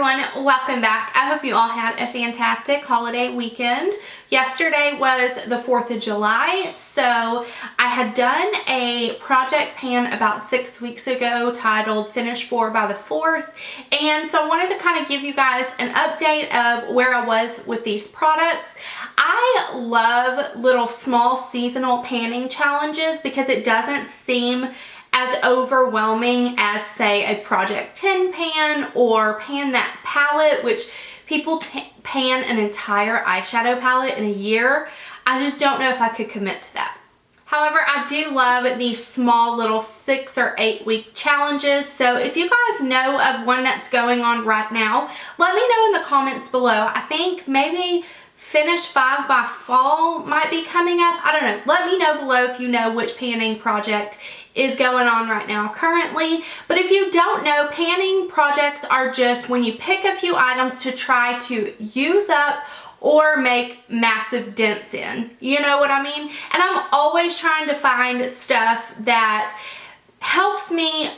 everyone, welcome back. I hope you all had a fantastic holiday weekend. Yesterday was the 4th of July, so I had done a project pan about 6 weeks ago titled Finish 4 by the 4th, and so I wanted to kind of give you guys an update of where I was with these products. I love little small seasonal panning challenges because it doesn't seem as overwhelming as, say, a Project 10 pan or Pan That palette, which people pan an entire eyeshadow palette in a year. I just don't know if I could commit to that. However, I do love these small little 6 or 8 week challenges. So if you guys know of one that's going on right now, let me know in the comments below. I think maybe Finish 5 by fall might be coming up. I don't know. Let me know below if you know which panning project is going on right now currently. But if you don't know, panning projects are just when you pick a few items to try to use up or make massive dents in. You know what I mean? And I'm always trying to find stuff that helps me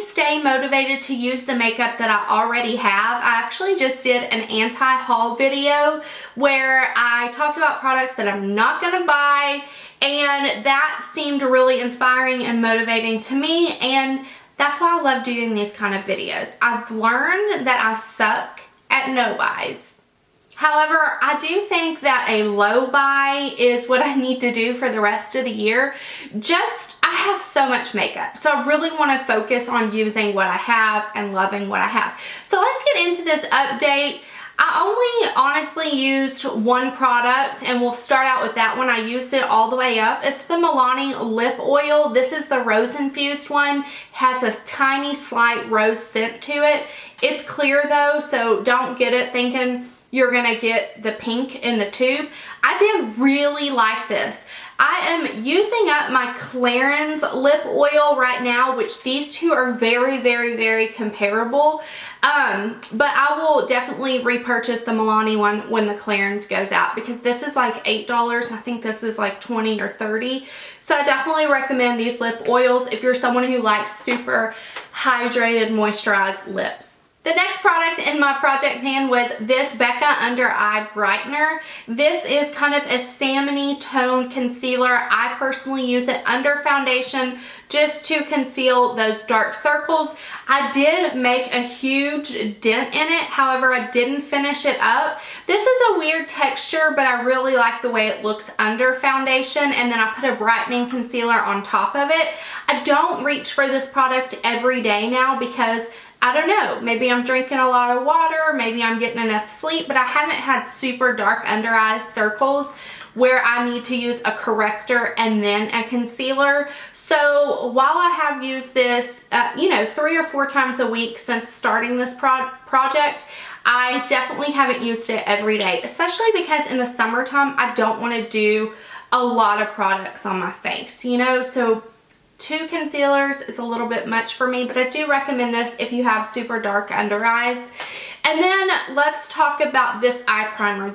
stay motivated to use the makeup that I already have. I actually just did an anti-haul video where I talked about products that I'm not gonna buy, and that seemed really inspiring and motivating to me, and that's why I love doing these kind of videos. I've learned that I suck at no buys. However, I do think that a low buy is what I need to do for the rest of the year. I have so much makeup, so I really want to focus on using what I have and loving what I have. So let's get into this update. I only honestly used one product, and we'll start out with that one. I used it all the way up. It's the Milani lip oil. This is the rose infused one. It has a tiny slight rose scent to it. It's clear though, so don't get it thinking you're gonna get the pink in the tube. I did really like this. I am using up my Clarins lip oil right now, which these two are very, very, very comparable. But I will definitely repurchase the Milani one when the Clarins goes out, because this is like $8 and I think this is like 20 or 30. So I definitely recommend these lip oils if you're someone who likes super hydrated, moisturized lips. The next product in my project pan was this Becca Under Eye Brightener. This is kind of a salmon-y tone concealer. I personally use it under foundation just to conceal those dark circles. I did make a huge dent in it, however I didn't finish it up. This is a weird texture, but I really like the way it looks under foundation, and then I put a brightening concealer on top of it. I don't reach for this product every day now because I don't know, maybe I'm drinking a lot of water, maybe I'm getting enough sleep, but I haven't had super dark under eye circles where I need to use a corrector and then a concealer. So while I have used this, 3 or 4 times a week since starting this project, I definitely haven't used it every day, especially because in the summertime, I don't want to do a lot of products on my face, so 2 concealers is a little bit much for me, but I do recommend this if you have super dark under eyes. And then let's talk about this eye primer.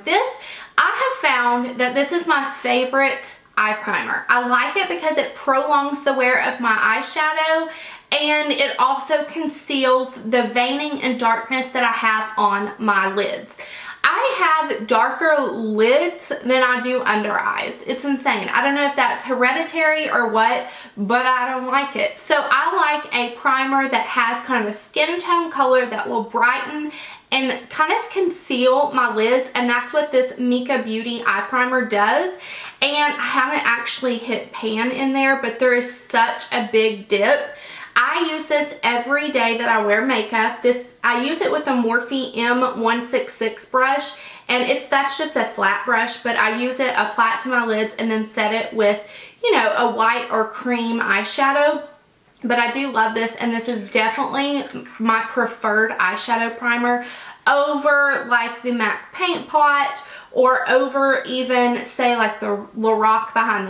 I have found that this is my favorite eye primer. I like it because it prolongs the wear of my eyeshadow, and it also conceals the veining and darkness that I have on my lids. I have darker lids than I do under eyes. It's insane. I don't know if that's hereditary or what, but I don't like it. So I like a primer that has kind of a skin tone color that will brighten and kind of conceal my lids, and that's what this MICA Beauty eye primer does. And I haven't actually hit pan in there, but there is such a big dip. I use this every day that I wear makeup. I use it with a Morphe M166 brush, and that's just a flat brush, but I use it, apply it to my lids, and then set it with, a white or cream eyeshadow. But I do love this, and this is definitely my preferred eyeshadow primer over like the MAC Paint Pot, or over even, say, like the Lorac behind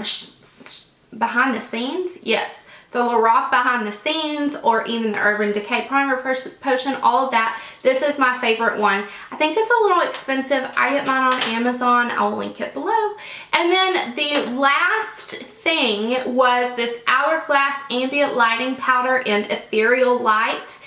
the scenes. Yes. The Lorac behind the scenes, or even the Urban Decay Primer Potion, all of that. This is my favorite one. I think it's a little expensive. I get mine on Amazon. I'll link it below. And then the last thing was this Hourglass Ambient Lighting Powder in Ethereal Light.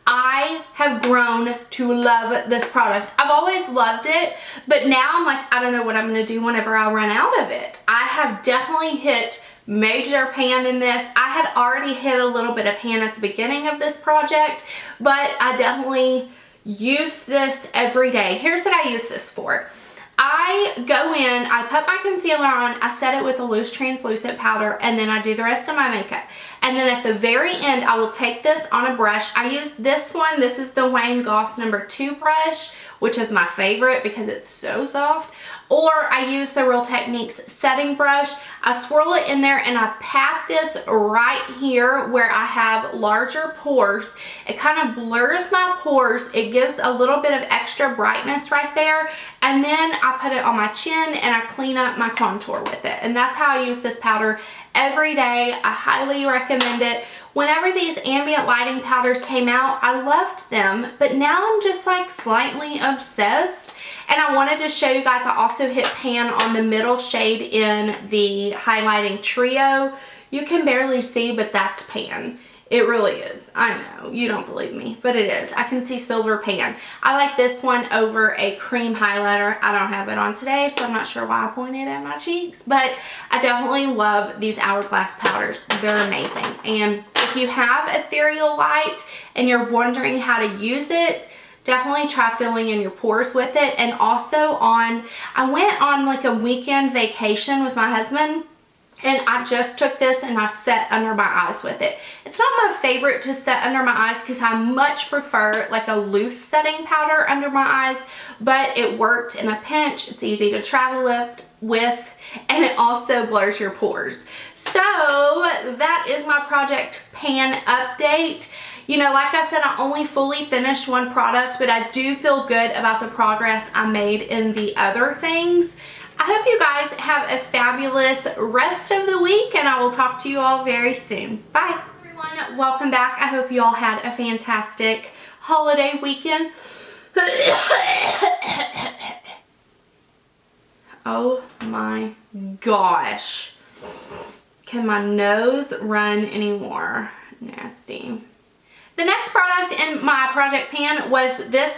I have grown to love this product. I've always loved it, but now I'm like, I don't know what I'm going to do whenever I run out of it. I have definitely hit major pan in this. I had already hit a little bit of pan at the beginning of this project, but I definitely use this every day. Here's what I use this for. I go in, I put my concealer on, I set it with a loose translucent powder, and then I do the rest of my makeup. And then at the very end, I will take this on a brush. I use this one. This is the Wayne Goss number 2 brush, which is my favorite because it's so soft. Or I use the Real Techniques setting brush. I swirl it in there and I pat this right here where I have larger pores. It kind of blurs my pores. It gives a little bit of extra brightness right there. And then I put it on my chin and I clean up my contour with it. And that's how I use this powder every day. I highly recommend it. Whenever these ambient lighting powders came out, I loved them, but now I'm just like slightly obsessed. And I wanted to show you guys, I also hit pan on the middle shade in the highlighting trio. You can barely see, but that's pan. It really is. I know, you don't believe me, but it is. I can see silver pan. I like this one over a cream highlighter. I don't have it on today, so I'm not sure why I pointed at my cheeks, but I definitely love these Hourglass powders. They're amazing. And if you have ethereal light and you're wondering how to use it, definitely try filling in your pores with it. And also I went on like a weekend vacation with my husband, and I just took this and I set under my eyes with it. It's not my favorite to set under my eyes because I much prefer like a loose setting powder under my eyes, but it worked in a pinch. It's easy to travel with, and it also blurs your pores. So that is my project pan update. You know, like I said, I only fully finished one product, but I do feel good about the progress I made in the other things. I hope you guys have a fabulous rest of the week, and I will talk to you all very soon. Bye. Everyone, welcome back. I hope you all had a fantastic holiday weekend. Oh my gosh. Can my nose run anymore? Nasty. The next product in my project pan was this